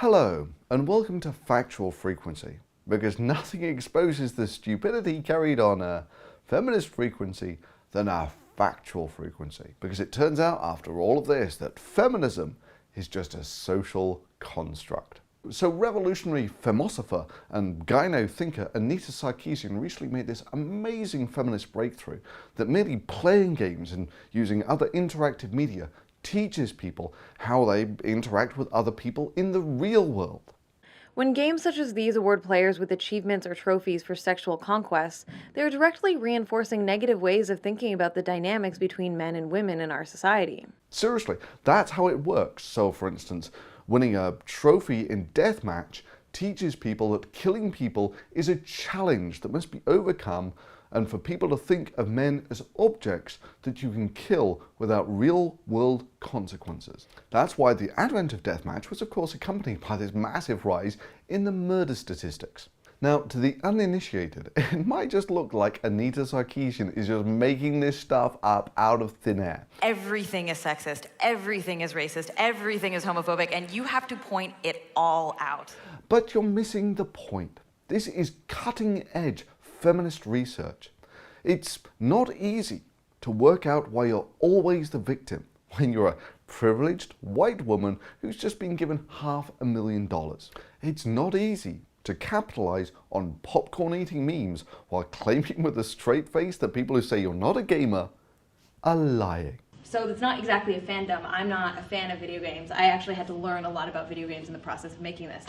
Hello, and welcome to Factual Frequency, because nothing exposes the stupidity carried on a feminist frequency than a factual frequency. Because it turns out, after all of this, that feminism is just a social construct. So revolutionary philosopher and gyno thinker Anita Sarkeesian recently made this amazing feminist breakthrough that merely playing games and using other interactive media teaches people how they interact with other people in the real world. When games such as these award players with achievements or trophies for sexual conquests, they are directly reinforcing negative ways of thinking about the dynamics between men and women in our society. Seriously, that's how it works. So, for instance, winning a trophy in deathmatch teaches people that killing people is a challenge that must be overcome, and for people to think of men as objects that you can kill without real-world consequences. That's why the advent of deathmatch was of course accompanied by this massive rise in the murder statistics. Now, to the uninitiated, it might just look like Anita Sarkeesian is just making this stuff up out of thin air. Everything is sexist, everything is racist, everything is homophobic, and you have to point it all out. But you're missing the point. This is cutting-edge feminist research. It's not easy to work out why you're always the victim when you're a privileged white woman who's just been given $500,000. It's not easy to capitalize on popcorn-eating memes while claiming with a straight face that people who say you're not a gamer are lying. So it's not exactly a fandom. I'm not a fan of video games. I actually had to learn a lot about video games in the process of making this.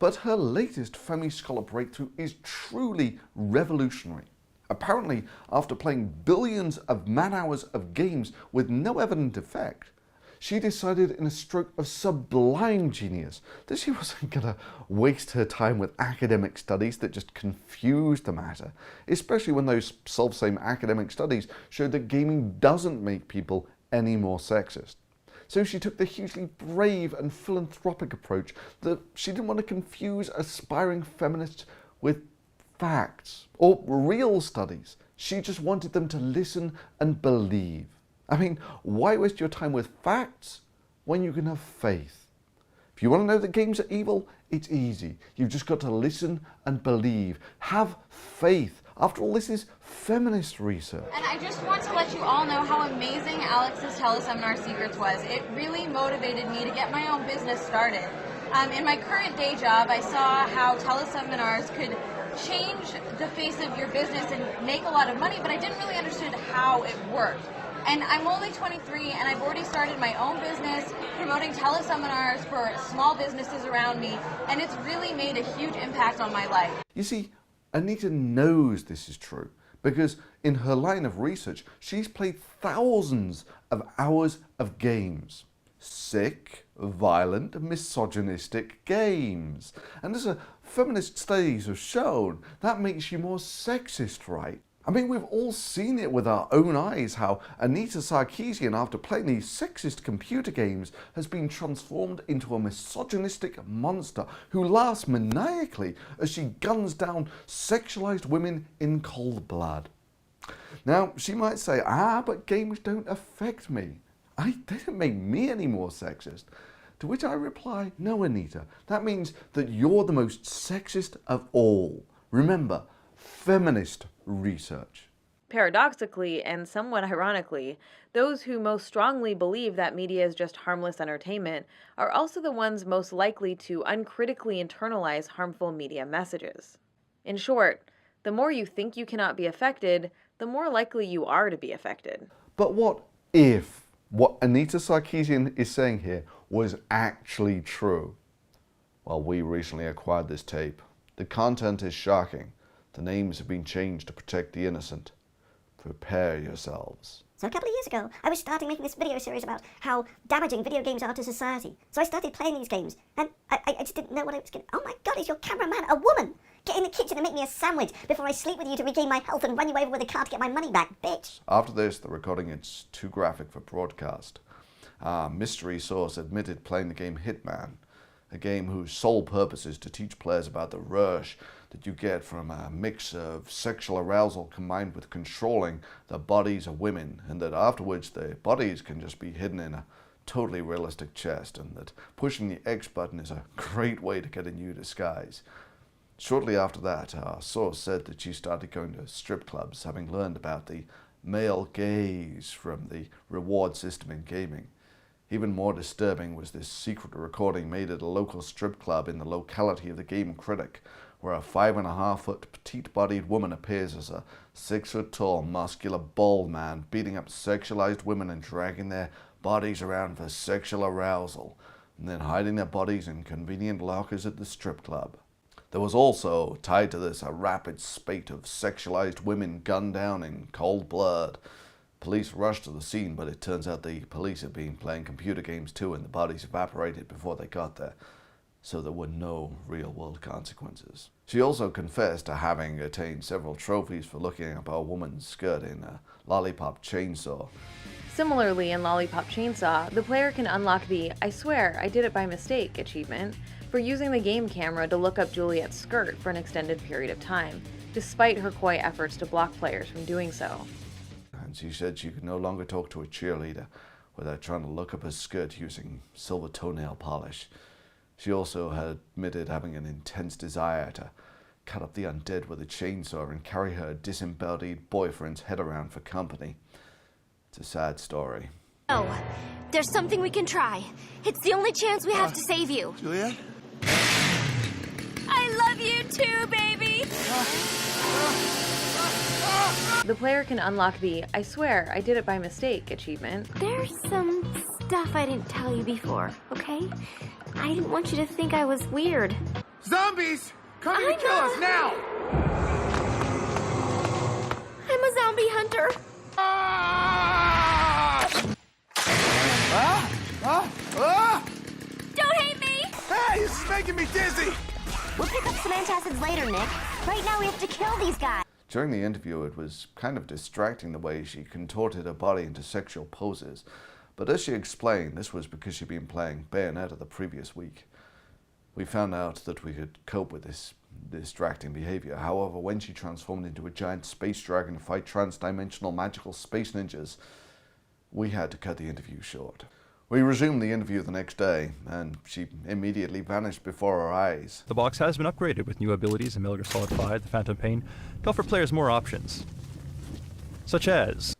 But her latest Femi Scholar breakthrough is truly revolutionary. Apparently, after playing billions of man-hours of games with no evident effect, she decided in a stroke of sublime genius that she wasn't going to waste her time with academic studies that just confused the matter, especially when those self-same academic studies showed that gaming doesn't make people any more sexist. So she took the hugely brave and philanthropic approach that she didn't want to confuse aspiring feminists with facts or real studies. She just wanted them to listen and believe. I mean, why waste your time with facts when you can have faith? If you want to know that games are evil, it's easy. You've just got to listen and believe. Have faith. After all, this is feminist research. And I just want to let you all know how amazing Alex's teleseminar secrets was. It really motivated me to get my own business started. In my current day job, I saw how teleseminars could change the face of your business and make a lot of money, but I didn't really understand how it worked. And I'm only 23 and I've already started my own business promoting teleseminars for small businesses around me, and it's really made a huge impact on my life. You see, Anita knows this is true because in her line of research, she's played thousands of hours of games. Sick, violent, misogynistic games. And as feminist studies have shown, that makes you more sexist, right? I mean, we've all seen it with our own eyes how Anita Sarkeesian, after playing these sexist computer games, has been transformed into a misogynistic monster who laughs maniacally as she guns down sexualized women in cold blood. Now, she might say, but games don't affect me. They don't make me any more sexist. To which I reply, no, Anita, that means that you're the most sexist of all. Remember, feminist research. Paradoxically, and somewhat ironically, those who most strongly believe that media is just harmless entertainment are also the ones most likely to uncritically internalize harmful media messages. In short, the more you think you cannot be affected, the more likely you are to be affected. But what if what Anita Sarkeesian is saying here was actually true? Well, we recently acquired this tape. The content is shocking. The names have been changed to protect the innocent. Prepare yourselves. So a couple of years ago, I was starting making this video series about how damaging video games are to society. So I started playing these games, and I just didn't know what I was going to... Oh my God, is your cameraman a woman? Get in the kitchen and make me a sandwich before I sleep with you to regain my health and run you over with a car to get my money back, bitch. After this, the recording is too graphic for broadcast. Mystery source admitted playing the game Hitman, a game whose sole purpose is to teach players about the rush that you get from a mix of sexual arousal combined with controlling the bodies of women, and that afterwards their bodies can just be hidden in a totally realistic chest, and that pushing the X button is a great way to get a new disguise. Shortly after that, our source said that she started going to strip clubs, having learned about the male gaze from the reward system in gaming. Even more disturbing was this secret recording made at a local strip club in the locality of the Game Critic, where a 5.5-foot petite-bodied woman appears as a 6-foot-tall, muscular, bald man beating up sexualized women and dragging their bodies around for sexual arousal, and then hiding their bodies in convenient lockers at the strip club. There was also, tied to this, a rapid spate of sexualized women gunned down in cold blood. Police rushed to the scene, but it turns out the police had been playing computer games too, and the bodies evaporated before they got there, so there were no real-world consequences. She also confessed to having attained several trophies for looking up a woman's skirt in a Lollipop Chainsaw. Similarly, in Lollipop Chainsaw, the player can unlock the "I swear, I did it by mistake" achievement for using the game camera to look up Juliet's skirt for an extended period of time, despite her coy efforts to block players from doing so. And she said she could no longer talk to a cheerleader without trying to look up her skirt using silver toenail polish. She also had admitted having an intense desire to cut up the undead with a chainsaw and carry her disembodied boyfriend's head around for company. It's a sad story. Oh, there's something we can try. It's the only chance we have to save you. Juliet? I love you too, baby! The player can unlock the "I swear, I did it by mistake" achievement. There's some stuff I didn't tell you before, okay? I didn't want you to think I was weird. Zombies! Coming to kill us now! I'm a zombie hunter. Don't hate me! Hey, this is making me dizzy! We'll pick up some antacids later, Nick. Right now we have to kill these guys. During the interview, it was kind of distracting the way she contorted her body into sexual poses, but as she explained, this was because she'd been playing Bayonetta the previous week. We found out that we could cope with this distracting behavior. However, when she transformed into a giant space dragon to fight trans-dimensional magical space ninjas, we had to cut the interview short. We resumed the interview the next day, and she immediately vanished before our eyes. The box has been upgraded with new abilities in Metal Gear Solid 5, The Phantom Pain, to offer players more options, such as...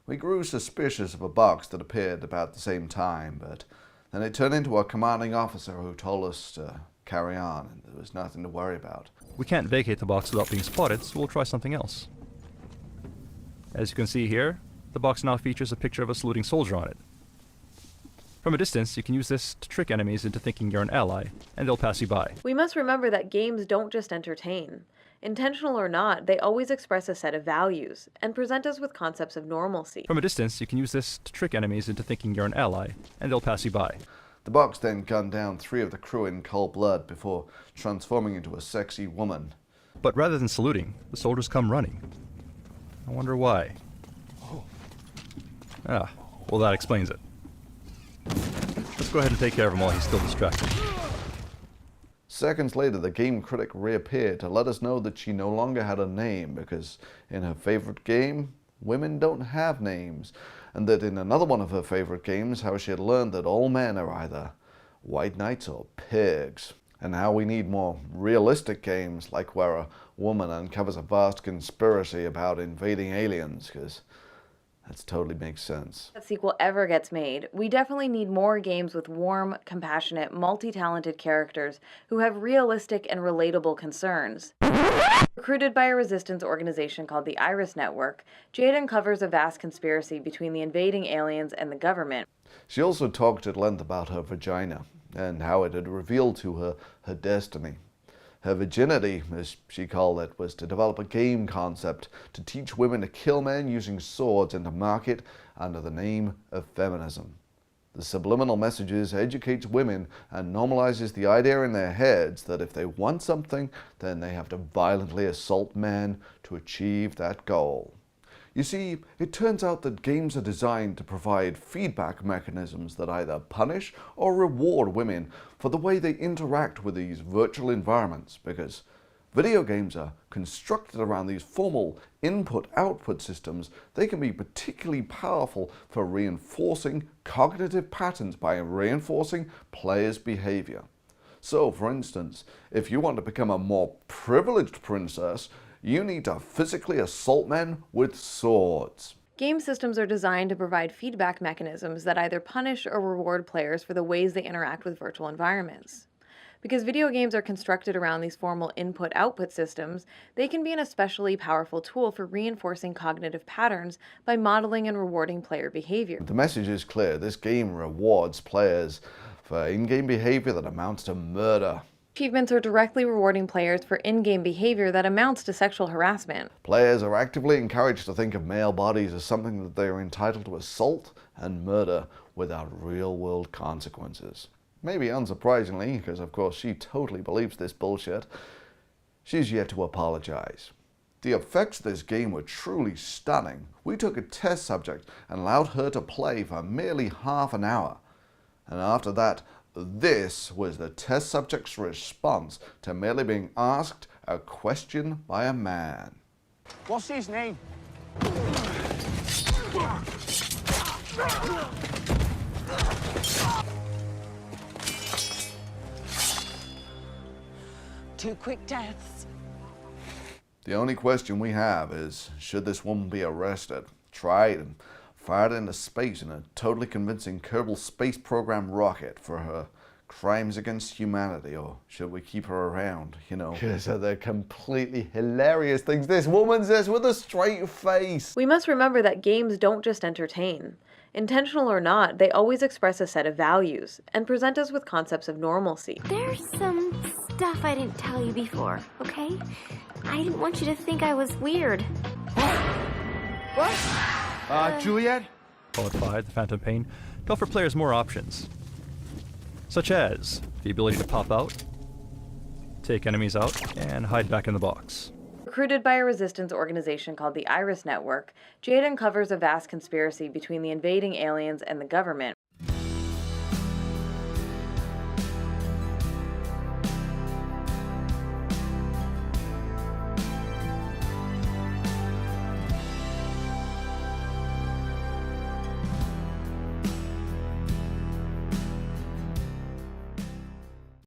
We grew suspicious of a box that appeared about the same time, but then it turned into a commanding officer who told us to carry on, and there was nothing to worry about. We can't vacate the box without being spotted, so we'll try something else. As you can see here, the box now features a picture of a saluting soldier on it. From a distance, you can use this to trick enemies into thinking you're an ally, and they'll pass you by. We must remember that games don't just entertain. Intentional or not, they always express a set of values, and present us with concepts of normalcy. From a distance, you can use this to trick enemies into thinking you're an ally, and they'll pass you by. The box then gunned down 3 of the crew in cold blood before transforming into a sexy woman. But rather than saluting, the soldiers come running. I wonder why. Well, that explains it. Let's go ahead and take care of him while he's still distracted. Seconds later, the Game Critic reappeared to let us know that she no longer had a name, because in her favorite game, women don't have names, and that in another one of her favorite games, how she had learned that all men are either white knights or pigs, and how we need more realistic games, like where a woman uncovers a vast conspiracy about invading aliens, because that totally makes sense. If that sequel ever gets made, we definitely need more games with warm, compassionate, multi-talented characters who have realistic and relatable concerns. Recruited by a resistance organization called the Iris Network, Jade uncovers a vast conspiracy between the invading aliens and the government. She also talked at length about her vagina and how it had revealed to her her destiny. Her virginity, as she called it, was to develop a game concept to teach women to kill men using swords and to market under the name of feminism. The subliminal messages educates women and normalizes the idea in their heads that if they want something, then they have to violently assault men to achieve that goal. You see, it turns out that games are designed to provide feedback mechanisms that either punish or reward women for the way they interact with these virtual environments, because Video games are constructed around these formal input-output systems. They can be particularly powerful for reinforcing cognitive patterns by reinforcing players' behavior. So, for instance, if you want to become a more privileged princess, you need to physically assault men with swords. Game systems are designed to provide feedback mechanisms that either punish or reward players for the ways they interact with virtual environments. Because video games are constructed around these formal input-output systems, they can be an especially powerful tool for reinforcing cognitive patterns by modeling and rewarding player behavior. The message is clear. This game rewards players for in-game behavior that amounts to murder. Achievements are directly rewarding players for in-game behavior that amounts to sexual harassment. Players are actively encouraged to think of male bodies as something that they are entitled to assault and murder without real-world consequences. Maybe unsurprisingly, because of course she totally believes this bullshit, she's yet to apologize. The effects of this game were truly stunning. We took a test subject and allowed her to play for merely half an hour. And after that, this was the test subject's response to merely being asked a question by a man. What's his name? Two quick deaths. The only question we have is, should this woman be arrested, tried, and fired into space in a totally convincing Kerbal Space Program rocket for her crimes against humanity, or should we keep her around, you know? Because of the completely hilarious things this woman says with a straight face. We must remember that games don't just entertain. Intentional or not, they always express a set of values and present us with concepts of normalcy. There's some stuff I didn't tell you before, okay? I didn't want you to think I was weird. What? Juliet? Qualified, the Phantom Pain, to offer players more options, such as the ability to pop out, take enemies out, and hide back in the box. Recruited by a resistance organization called the Iris Network, Jade uncovers a vast conspiracy between the invading aliens and the government,